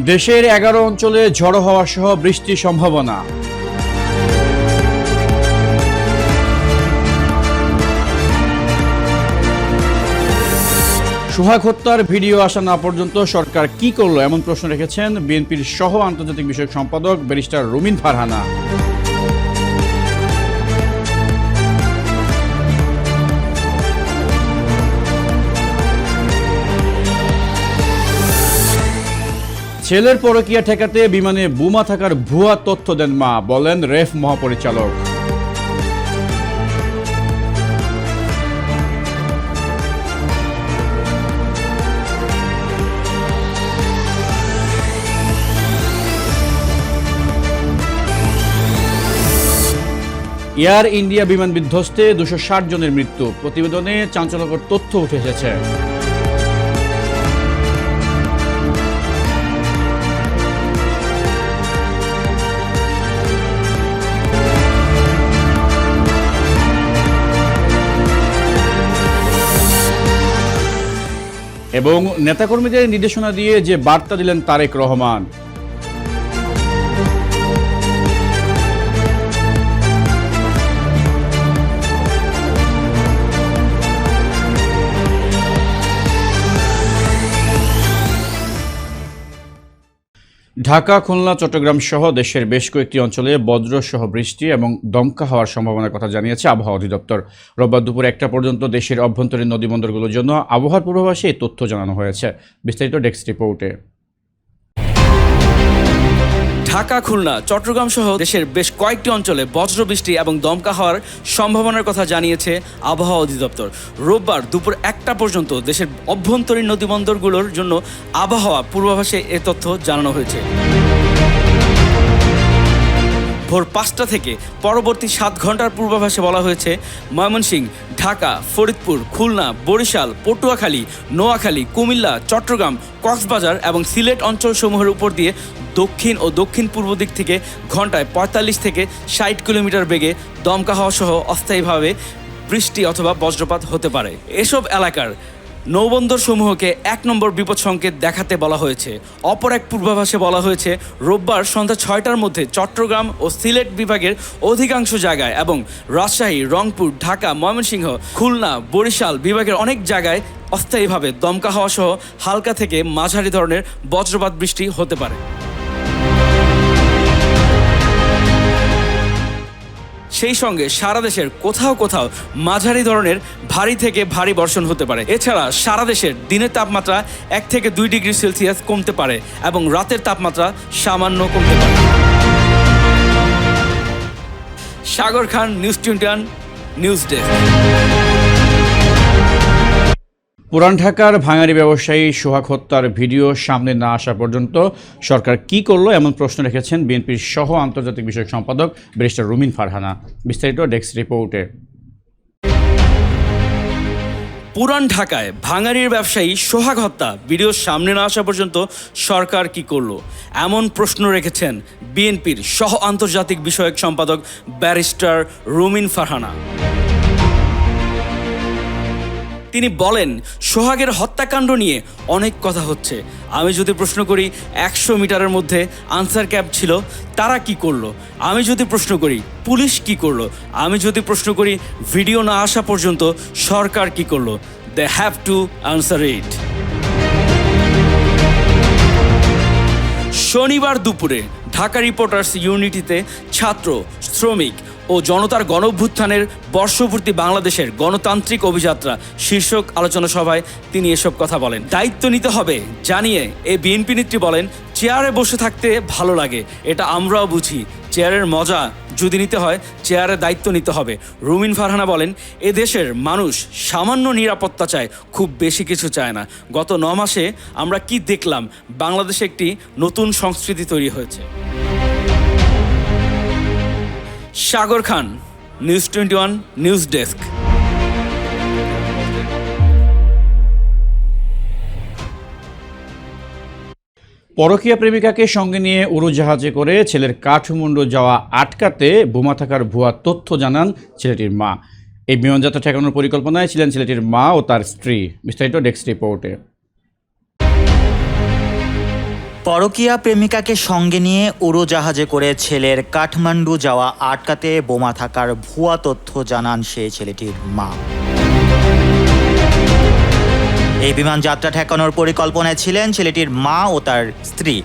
দেশের 11 অঞ্চলে ঝড়ো হওয়া সহ বৃষ্টির সম্ভাবনা। সোহাগ হত্যার ভিডিও আসা না পর্যন্ত সরকার কি করলো এমন প্রশ্ন রেখেছেন বিএনপির সহ আন্তর্জাতিক বিষয়ক সম্পাদক ব্যারিস্টার রুমিন ফারহানা। ছেলের পরকীয়া ঠেকাতে বিমানে বোমা থাকার ভুয়া তথ্য দেন মা, বলেন রেফ মহাপরিচালক। এয়ার ইন্ডিয়া বিমান বিধ্বস্তে 260 জনের মৃত্যু, প্রতিবেদনে চাঞ্চল্যকর তথ্য উঠে এসেছে। এবং নেতাকর্মীদের নির্দেশনা দিয়ে যে বার্তা দিলেন তারেক রহমান। ঢাকা, খুলনা, চট্টগ্রাম সহ দেশের বেশ কয়েকটি অঞ্চলে বজ্রসহ বৃষ্টি এবং দমকা হওয়ার সম্ভাবনার কথা জানিয়েছে আবহাওয়া অধিদপ্তর। রোববার দুপুর 1টা পর্যন্ত দেশের অভ্যন্তরীণ নদীবন্দরগুলোর জন্য আবহাওয়ার পূর্বাভাসে এই তথ্য জানানো হয়েছে। বিস্তারিত ডেস্ক রিপোর্টে। ঢাকা, খুলনা, চট্টগ্রাম সহ দেশের বেশ কয়েকটি অঞ্চলে বজ্রবৃষ্টি এবং দমকা হওয়ার সম্ভাবনার কথা জানিয়েছে আবহাওয়া অধিদপ্তর। রোববার দুপুর 1টা পর্যন্ত দেশের অভ্যন্তরীণ নদীবন্দরগুলোর জন্য আবহাওয়া পূর্বাভাসে এ তথ্য জানানো হয়েছে। ভোর 5টা থেকে পরবর্তী 7 ঘন্টার পূর্বাভাসে বলা হয়েছে ময়মনসিংহ, ঢাকা, ফরিদপুর, খুলনা, বরিশাল, পটুয়াখালী, নোয়াখালী, কুমিল্লা, চট্টগ্রাম, কক্সবাজার এবং সিলেট অঞ্চলসমূহের উপর দিয়ে দক্ষিণ ও দক্ষিণ পূর্ব দিক থেকে ঘন্টায় 45 থেকে 60 কিলোমিটার বেগে দমকা হওয়া সহ অস্থায়ীভাবে বৃষ্টি অথবা বজ্রপাত হতে পারে। এসব এলাকার নৌবন্দর সমূহকে 1 নম্বর বিপদ সংকেত দেখাতে বলা হয়েছে। অপর এক পূর্বাভাসে বলা হয়েছে রোববার সন্ধ্যা 6টার মধ্যে চট্টগ্রাম ও সিলেট বিভাগের অধিকাংশ জায়গায় এবং রাজশাহী, রংপুর, ঢাকা, ময়মনসিংহ, খুলনা, বরিশাল বিভাগের অনেক জায়গায় অস্থায়ীভাবে দমকা হওয়া সহ হালকা থেকে মাঝারি ধরনের বজ্রপাত বৃষ্টি হতে পারে। সেই সঙ্গে সারা দেশের কোথাও কোথাও মাঝারি ধরনের ভারী থেকে ভারী বর্ষণ হতে পারে। এছাড়া সারা দেশের দিনের তাপমাত্রা 1 থেকে 2 ডিগ্রি সেলসিয়াস কমতে পারে এবং রাতের তাপমাত্রা সামান্য কমতে পারে। সাগর খান, নিউজ 21, নিউজ ডেস্ক। পুরান ঢাকার ভাঙাড়ি ব্যবসায়ী সোহাগ হত্যার ভিডিও সামনে না আসা পর্যন্ত সরকার কি করলো এমন প্রশ্ন রেখেছেন বিএনপির সহ আন্তর্জাতিক বিষয়ক সম্পাদক ব্যারিস্টার রুমিন ফারহানা। বিস্তারিত ডেস্ক রিপোর্টে। পুরান ঢাকায় ভাঙাড়ির ব্যবসায়ী সোহাগ হত্যা ভিডিও সামনে না আসা পর্যন্ত সরকার কি করলো এমন প্রশ্ন রেখেছেন বিএনপির সহ আন্তর্জাতিক বিষয়ক সম্পাদক ব্যারিস্টার রুমিন ফারহানা। তিনি বলেন, সোহাগের হত্যাকাণ্ড নিয়ে অনেক কথা হচ্ছে। আমি যদি প্রশ্ন করি 100 মিটারের মধ্যে আনসার ক্যাম্প ছিল, তারা কি করলো? আমি যদি প্রশ্ন করি পুলিশ কি করলো? আমি যদি প্রশ্ন করি ভিডিও না আসা পর্যন্ত সরকার কি করলো? They have to answer it. শনিবার দুপুরে ঢাকা রিপোর্টার্স ইউনিটিতে ছাত্র, শ্রমিক ও জনতার গণঅভ্যুত্থানের বর্ষপূর্তি বাংলাদেশের গণতান্ত্রিক অভিযাত্রা শীর্ষক আলোচনা সভায় তিনি এসব কথা বলেন। দায়িত্ব নিতে হবে জানিয়ে এই বিএনপি নেত্রী বলেন, চেয়ারে বসে থাকতে ভালো লাগে, এটা আমরাও বুঝি। চেয়ারের মজা যদি নিতে হয় চেয়ারের দায়িত্ব নিতে হবে। রুমিন ফারহানা বলেন, এ দেশের মানুষ সামান্য নিরাপত্তা চায়, খুব বেশি কিছু চায় না। গত 9 মাসে আমরা কি দেখলাম? বাংলাদেশে একটি নতুন সংস্কৃতি তৈরি হয়েছে। সাগর খান, নিউজ 21, নিউজ ডেস্ক। পরকীয়া প্রেমিকাকে সঙ্গে নিয়ে উড়োজাহাজে করে ছেলের কাঠমান্ডু যাওয়া আটকাতে বোমা থাকার ভুয়া তথ্য জানান ছেলেটির মা। এই বিমানযাত্রা ঠেকানোর পরিকল্পনায় ছিলেন ছেলেটির মা ও তার স্ত্রী। বিস্তারিত ডেস্ক রিপোর্টে। পরকীয়া প্রেমিকাকে সঙ্গে নিয়ে উড়োজাহাজে করে ছেলের কাঠমান্ডু যাওয়া আটকাতে বোমা থাকার ভুয়া তথ্য জানান সেই ছেলেটির মা। এই বিমান যাত্রা ঠেকানোর পরিকল্পনায় ছিলেন ছেলেটির মা ও তার স্ত্রী।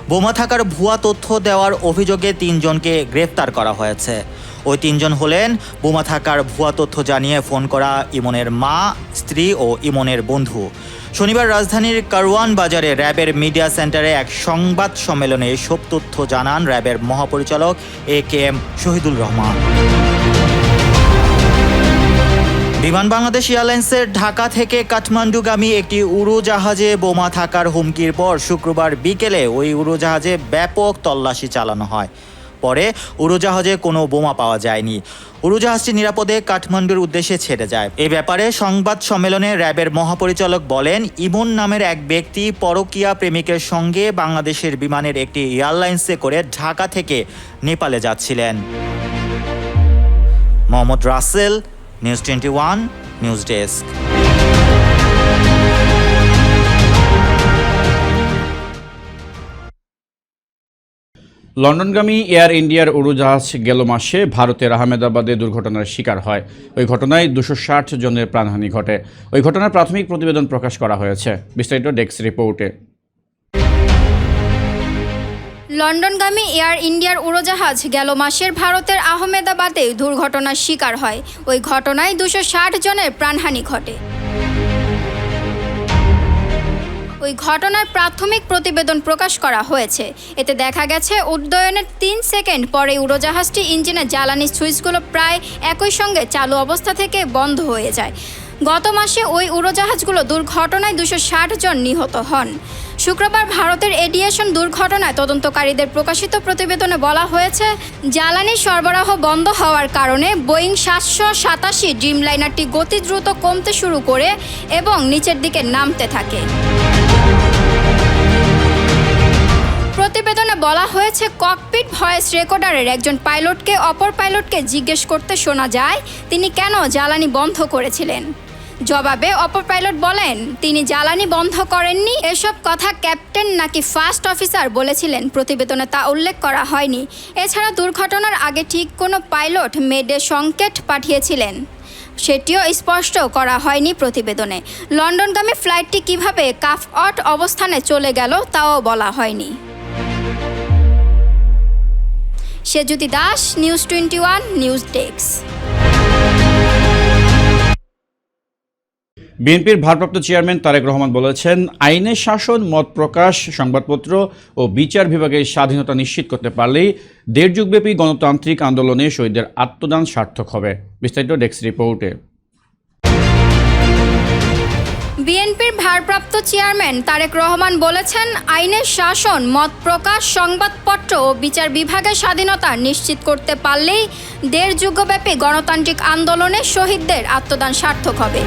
বোমা থাকার ভুয়া তথ্য দেওয়ার অভিযোগে ৩ জনকে গ্রেফতার করা হয়েছে। ওই ৩ জন হলেন বোমা থাকার ভুয়া তথ্য জানিয়ে ফোন করা ইমনের মা, স্ত্রী ও ইমনের বন্ধু। শনিবার রাজধানীর কারওয়ান বাজারে র্যাবের মিডিয়া সেন্টারে এক সংবাদ সম্মেলনে এসব তথ্য জানান র্যাবের মহাপরিচালক AKM শহীদুল রহমান। বিমান বাংলাদেশ এয়ারলাইন্সের ঢাকা থেকে কাঠমান্ডুগামী একটি উড়োজাহাজে বোমা থাকার হুমকির পর শুক্রবার বিকেলে ওই উড়োজাহাজে ব্যাপক তল্লাশি চালানো হয়। পরে উড়োজাহাজে কোনো বোমা পাওয়া যায়নি। উড়োজাহাজটি নিরাপদে কাঠমান্ডুর উদ্দেশ্যে ছেড়ে যায়। এ ব্যাপারে সংবাদ সম্মেলনে র্যাবের মহাপরিচালক বলেন, ইমন নামের এক ব্যক্তি পরকীয়া প্রেমিকের সঙ্গে বাংলাদেশের বিমানের একটি এয়ারলাইন্সে করে ঢাকা থেকে নেপালে যাচ্ছিলেন। Mohammad Rasel, news 21, news desk. লন্ডনগামী এয়ার ইন্ডিয়ার উড়োজাহাজ গেল মাসে ভারতের আহমেদাবাদে দুর্ঘটনার শিকার হয়। ওই ঘটনায় 260 জনের প্রাণহানি ঘটে। ওই ঘটনার প্রাথমিক প্রতিবেদন প্রকাশ করা হয়েছে। বিস্তারিত ডেস্ক রিপোর্টে। লন্ডনগামী এয়ার ইন্ডিয়ার উড়োজাহাজ গেল মাসের ভারতের আহমেদাবাদে দুর্ঘটনার শিকার হয়। ওই ঘটনায় 260 জনের প্রাণহানি ঘটে। ওই ঘটনার প্রাথমিক প্রতিবেদন প্রকাশ করা হয়েছে। এতে দেখা গেছে উড্ডয়নের 3 সেকেন্ড পরে উড়োজাহাজটি ইঞ্জিনের জ্বালানি সুইচগুলো প্রায় একই সঙ্গে চালু অবস্থা থেকে বন্ধ হয়ে যায়। গত মাসে ওই উড়োজাহাজগুলো দুর্ঘটনায় 260 জন নিহত হন। শুক্রবার ভারতের এভিয়েশন দুর্ঘটনায় তদন্তকারীদের প্রকাশিত প্রতিবেদনে বলা হয়েছে, জ্বালানি সরবরাহ বন্ধ হওয়ার কারণে বোয়িং 787 ড্রিমলাইনারটি গতি দ্রুত কমতে শুরু করে এবং নিচের দিকে নামতে থাকে। প্রতিবেদনে বলা হয়েছে, ককপিট ভয়েস রেকর্ডারের একজন পাইলটকে অপর পাইলটকে জিজ্ঞেস করতে শোনা যায় তিনি কেন জ্বালানি বন্ধ করেছিলেন। জবাবে অপর পাইলট বলেন তিনি জ্বালানি বন্ধ করেননি। এসব কথা ক্যাপ্টেন নাকি ফার্স্ট অফিসার বলেছিলেন, প্রতিবেদনে তা উল্লেখ করা হয়নি। এছাড়া দুর্ঘটনার আগে ঠিক কোনো পাইলট মেডে সংকেত পাঠিয়েছিলেন সেটিও স্পষ্ট করা হয়নি প্রতিবেদনে। লন্ডনগামী ফ্লাইটটি কিভাবে কাফ-অট অবস্থানে চলে গেল তাও বলা হয়নি। Sejuti Das, news 21, news desk. বিএনপির ভারপ্রাপ্ত চেয়ারম্যান তারেক রহমান বলেছেন, আইনের শাসন, মত প্রকাশ, সংবাদপত্র ও বিচার বিভাগের স্বাধীনতা নিশ্চিত করতে পারলেই দেড়যুগব্যাপী গণতান্ত্রিক আন্দোলনে শহীদদের আত্মদান সার্থক হবে। বিস্তারিত ডেস্ক রিপোর্টে। বিএনপির ভারপ্রাপ্ত চেয়ারম্যান তারেক রহমান বলেছেন, আইনের শাসন, মত প্রকাশ, সংবাদপত্র ও বিচার বিভাগের স্বাধীনতা নিশ্চিত করতে পারলেই দেড়যুগব্যাপী গণতান্ত্রিক আন্দোলনে শহীদদের আত্মদান সার্থক হবে।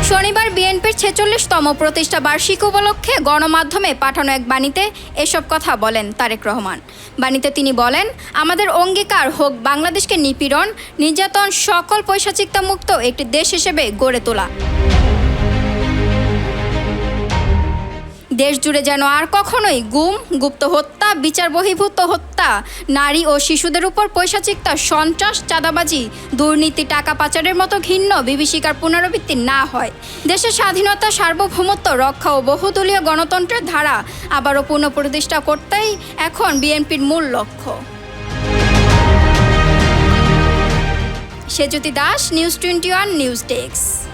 শনিবার বিএনপির 46তম প্রতিষ্ঠা বার্ষিকী উপলক্ষে গণমাধ্যমে পাঠানো এক বাণীতে এসব কথা বলেন তারেক রহমান। বাণীতে তিনি বলেন, আমাদের অঙ্গীকার হোক বাংলাদেশকে নিপীড়ন, নির্যাতন, সকল পৈশাচিকতা মুক্ত একটি দেশ হিসেবে গড়ে তোলা। দেশ জুড়ে যেন আর কখনোই গুম, গুপ্ত হত্যা, বিচার বহির্ভূত হত্যা, নারী ও শিশুদের উপর পৈশাচিকতা, সন্ত্রাস, চাঁদাবাজি, দুর্নীতি, টাকা পাচারের মতো ঘৃণ্য বিভীষিকার পুনরাবৃত্তি না হয়। দেশের স্বাধীনতা, সার্বভৌমত্ব রক্ষা ও বহুদলীয় গণতন্ত্রের ধারা আবারও পুনঃপ্রতিষ্ঠা করতেই এখন বিএনপির মূল লক্ষ্য। Sejuti Das, news 21, news desk.